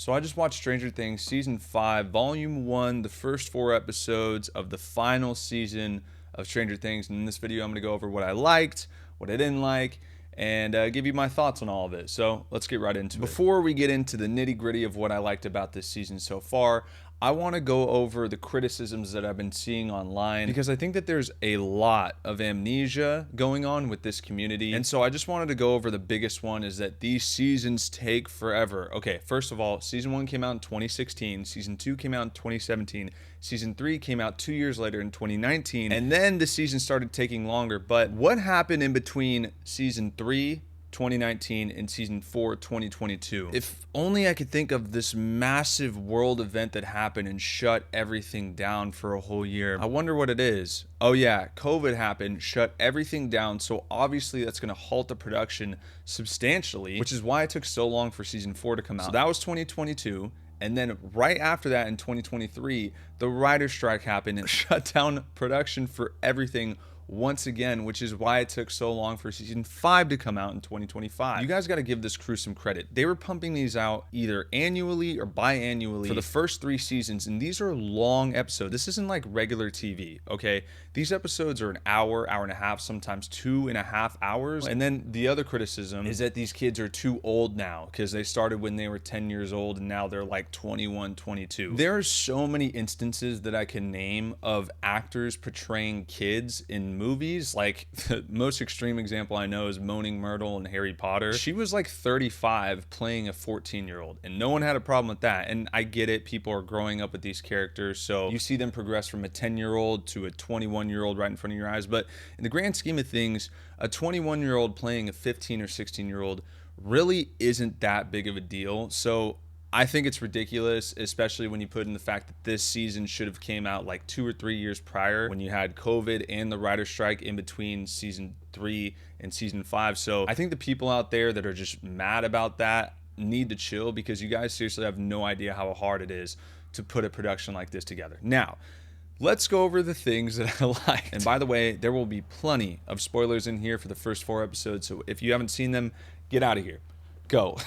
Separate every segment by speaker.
Speaker 1: So I just watched Stranger Things Season 5, Volume 1, the first 4 episodes of the final season of Stranger Things. And in this video, I'm going to go over what I liked, what I didn't like, and give you my thoughts on all of it. So let's get right into it. Before we get into the nitty-gritty of what I liked about this season so far, I want to go over the criticisms that I've been seeing online because I think that there's a lot of amnesia going on with this community. And so I just wanted to go over the biggest one is that these seasons take forever. Okay, first of all, season 1 came out in 2016, season 2 came out in 2017, season 3 came out 2 years later in 2019, and then the season started taking longer. But what happened in between season 3 2019 and season 4 2022? If only I could think of this massive world event that happened and shut everything down for a whole year. I wonder what it is. Oh yeah, COVID happened, shut everything down, so obviously that's going to halt the production substantially, which is why it took so long for season 4 to come out. So that was 2022. And then right after that in 2023, the writer's strike happened and shut down production for everything once again, which is why it took so long for season 5 to come out in 2025. You guys got to give this crew some credit. They were pumping these out either annually or biannually for the first 3 seasons, and these are long episodes. This isn't like regular TV, okay? These episodes are an hour, hour and a half, sometimes 2.5 hours. And then the other criticism is that these kids are too old now because they started when they were 10 years old and now they're like 21, 22. There are so many instances that I can name of actors portraying kids in movies. Like the most extreme example I know is Moaning Myrtle in Harry Potter. She was like 35 playing a 14-year-old, and no one had a problem with that. And I get it, people are growing up with these characters, so you see them progress from a 10-year-old to a 21-year-old right in front of your eyes. But in the grand scheme of things, a 21-year-old playing a 15 or 16-year-old really isn't that big of a deal. So I think it's ridiculous, especially when you put in the fact that this season should have came out like 2 or 3 years prior when you had COVID and the writer's strike in between season 3 and season 5. So I think the people out there that are just mad about that need to chill because you guys seriously have no idea how hard it is to put a production like this together. Now, let's go over the things that I liked. And by the way, there will be plenty of spoilers in here for the first 4 episodes. So if you haven't seen them, get out of here. Go.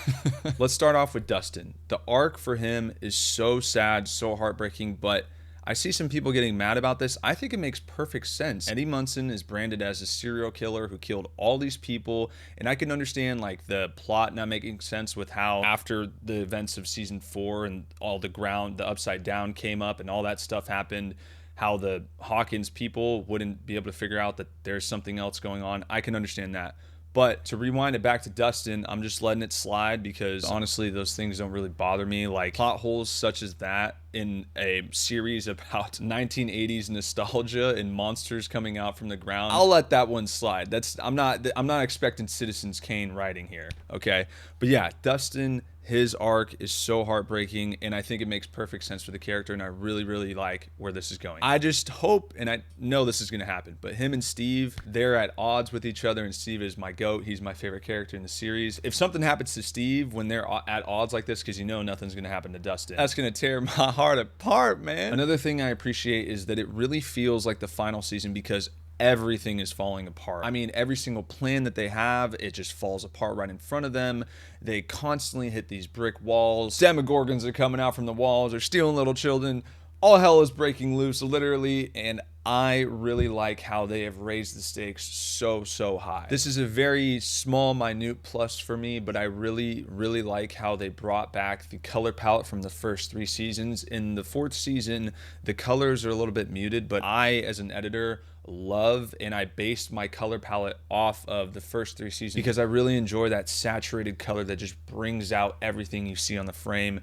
Speaker 1: Let's start off with Dustin. The arc for him is so sad, so heartbreaking, but I see some people getting mad about this. I think it makes perfect sense. Eddie Munson is branded as a serial killer who killed all these people, and I can understand like the plot not making sense with how after the events of season 4 and all the upside down came up and all that stuff happened, how the Hawkins people wouldn't be able to figure out that there's something else going on. I can understand that. But to rewind it back to Dustin, I'm just letting it slide because honestly, those things don't really bother me. Like plot holes such as that in a series about 1980s nostalgia and monsters coming out from the ground, I'll let that one slide. I'm not expecting Citizens Kane writing here, okay? But yeah, Dustin, his arc is so heartbreaking, and I think it makes perfect sense for the character, and I really, really like where this is going. I just hope, and I know this is going to happen, but him and Steve, they're at odds with each other, and Steve is my GOAT. He's my favorite character in the series. If something happens to Steve when they're at odds like this, because you know nothing's going to happen to Dustin, that's going to tear my heart apart, man. Another thing I appreciate is that it really feels like the final season because everything is falling apart. I mean, every single plan that they have, it just falls apart right in front of them. They constantly hit these brick walls. Demogorgons are coming out from the walls. They're stealing little children. All hell is breaking loose, literally, and I really like how they have raised the stakes so high. This is a very small, minute plus for me, but I really, really like how they brought back the color palette from the first 3 seasons. In the 4th season, the colors are a little bit muted, but I, as an editor, love and I based my color palette off of the first 3 seasons because I really enjoy that saturated color that just brings out everything you see on the frame.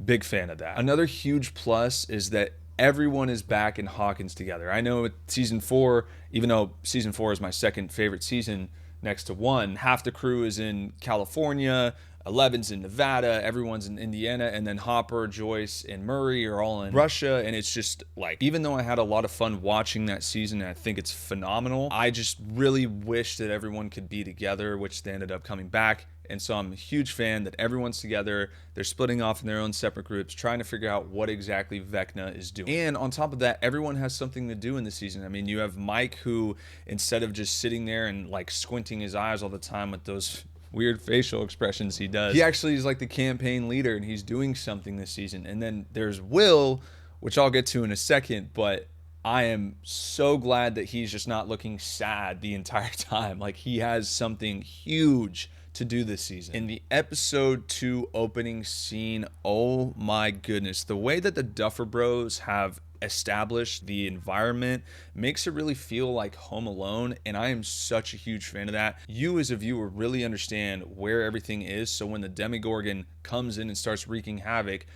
Speaker 1: Big fan of that. Another huge plus is that everyone is back in Hawkins together. I know with season 4, even though season 4 is my second favorite season next to 1, half the crew is in California, 11's in Nevada, everyone's in Indiana, and then Hopper, Joyce, and Murray are all in Russia. And it's just like, even though I had a lot of fun watching that season and I think it's phenomenal, I just really wish that everyone could be together, which they ended up coming back. And so I'm a huge fan that everyone's together. They're splitting off in their own separate groups, trying to figure out what exactly Vecna is doing. And on top of that, everyone has something to do in the season. I mean, you have Mike, who instead of just sitting there and like squinting his eyes all the time with those weird facial expressions he does. He actually is like the campaign leader, and he's doing something this season. And then there's Will, which I'll get to in a second, but I am so glad that he's just not looking sad the entire time. Like, he has something huge to do this season. In the episode 2 opening scene, oh my goodness, the way that the Duffer Bros have established the environment makes it really feel like Home Alone, and I am such a huge fan of that. You as a viewer really understand where everything is, so when the Demogorgon comes in and starts wreaking havoc,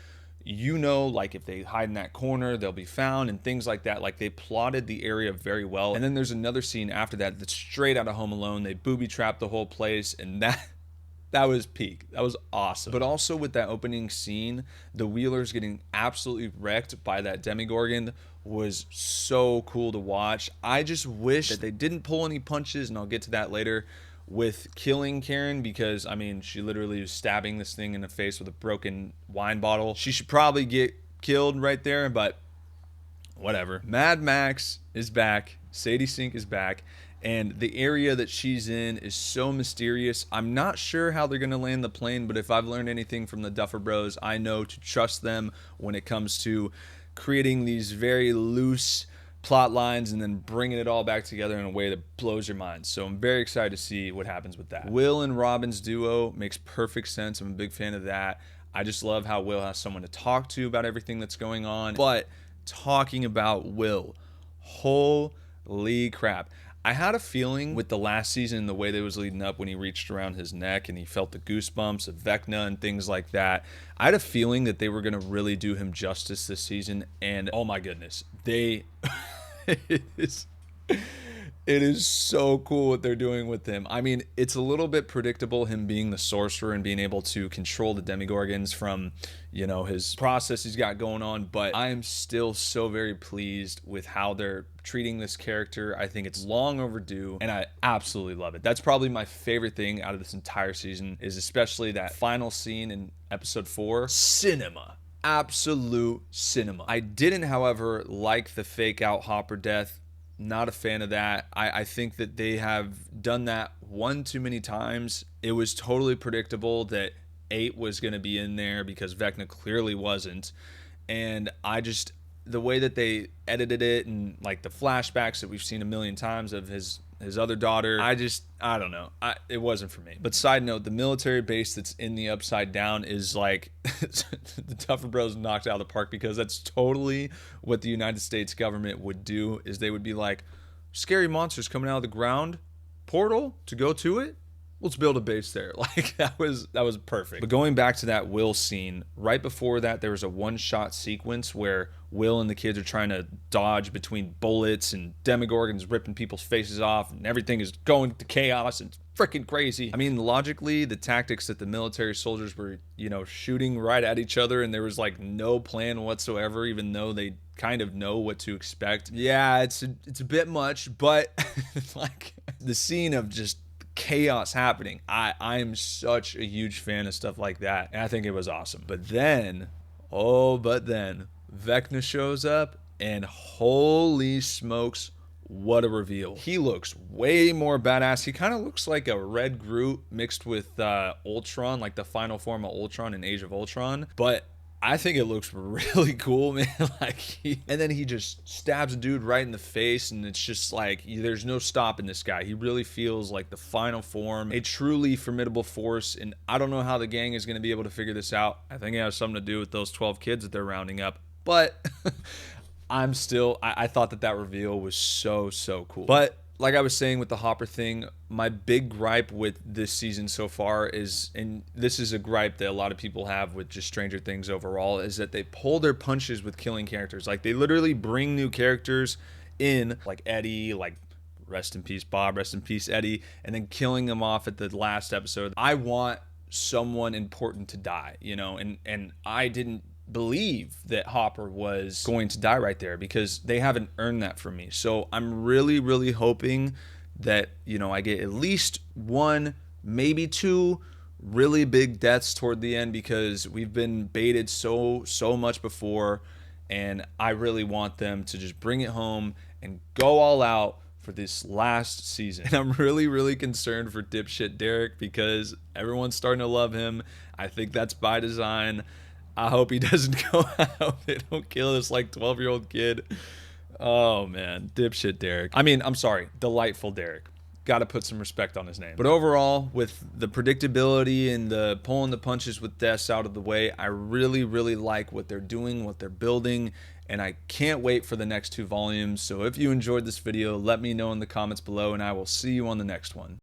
Speaker 1: you know, like, if they hide in that corner, they'll be found and things like that. Like, they plotted the area very well. And then there's another scene after that that's straight out of Home Alone. They booby trapped the whole place, and that was peak. That was awesome. But also with that opening scene, the Wheelers getting absolutely wrecked by that Demogorgon was so cool to watch. I just wish that they didn't pull any punches, and I'll get to that later, with killing Karen, because, I mean, she literally was stabbing this thing in the face with a broken wine bottle. She should probably get killed right there, but whatever. Mad Max is back. Sadie Sink is back. And the area that she's in is so mysterious. I'm not sure how they're going to land the plane, but if I've learned anything from the Duffer Bros, I know to trust them when it comes to creating these very loose plot lines and then bringing it all back together in a way that blows your mind. So I'm very excited to see what happens with that. Will and Robin's duo makes perfect sense. I'm a big fan of that. I just love how Will has someone to talk to about everything that's going on. But talking about Will, holy crap. I had a feeling with the last season, the way that it was leading up when he reached around his neck and he felt the goosebumps of Vecna and things like that. I had a feeling that they were going to really do him justice this season. And oh my goodness, it is so cool what they're doing with him. I mean, it's a little bit predictable, him being the sorcerer and being able to control the Demogorgons from, you know, his process he's got going on. But I am still so very pleased with how they're treating this character. I think it's long overdue, and I absolutely love it. That's probably my favorite thing out of this entire season, is especially that final scene in episode 4. Cinema. Absolute cinema. I didn't, however, like the fake out Hopper death. Not a fan of that. I think that they have done that one too many times. It was totally predictable that 8 was going to be in there because Vecna clearly wasn't. And the way that they edited it and like the flashbacks that we've seen a million times of his other daughter, I don't know. It wasn't for me. But side note, the military base that's in the Upside Down is like the Duffer Bros knocked out of the park, because that's totally what the United States government would do. Is they would be like, scary monsters coming out of the ground, portal to go to it, let's build a base there. Like, that was perfect. But going back to that Will scene, right before that, there was a one-shot sequence where Will and the kids are trying to dodge between bullets and Demogorgons ripping people's faces off, and everything is going to chaos and it's freaking crazy. I mean, logically, the tactics that the military soldiers were, you know, shooting right at each other, and there was like no plan whatsoever, even though they kind of know what to expect. Yeah, it's a bit much, but like the scene of just chaos happening, I am such a huge fan of stuff like that, and I think it was awesome. But then Vecna shows up, and holy smokes, what a reveal. He looks way more badass. He kind of looks like a Red Groot mixed with Ultron, like the final form of Ultron in Age of Ultron. But I think it looks really cool, man. And then he just stabs a dude right in the face, and it's just like, there's no stopping this guy. He really feels like the final form, a truly formidable force, and I don't know how the gang is going to be able to figure this out. I think it has something to do with those 12 kids that they're rounding up, but I thought that reveal was so cool. But like I was saying with the Hopper thing, my big gripe with this season so far is, and this is a gripe that a lot of people have with just Stranger Things overall, is that they pull their punches with killing characters. Like, they literally bring new characters in, like Eddie, like rest in peace Bob, rest in peace Eddie, and then killing them off at the last episode. I want someone important to die, you know, and I didn't believe that Hopper was going to die right there, because they haven't earned that for me. So I'm really hoping that, you know, I get at least 1, maybe 2 really big deaths toward the end, because we've been baited so much before, and I really want them to just bring it home and go all out for this last season. And I'm really, really concerned for dipshit Derek because everyone's starting to love him. I think that's by design. I hope he doesn't go out. They don't kill this like 12-year-old kid. Oh man, dipshit Derek. I mean, I'm sorry, delightful Derek. Got to put some respect on his name. But overall, with the predictability and the pulling the punches with deaths out of the way, I really, really like what they're doing, what they're building, and I can't wait for the next 2 volumes. So if you enjoyed this video, let me know in the comments below, and I will see you on the next one.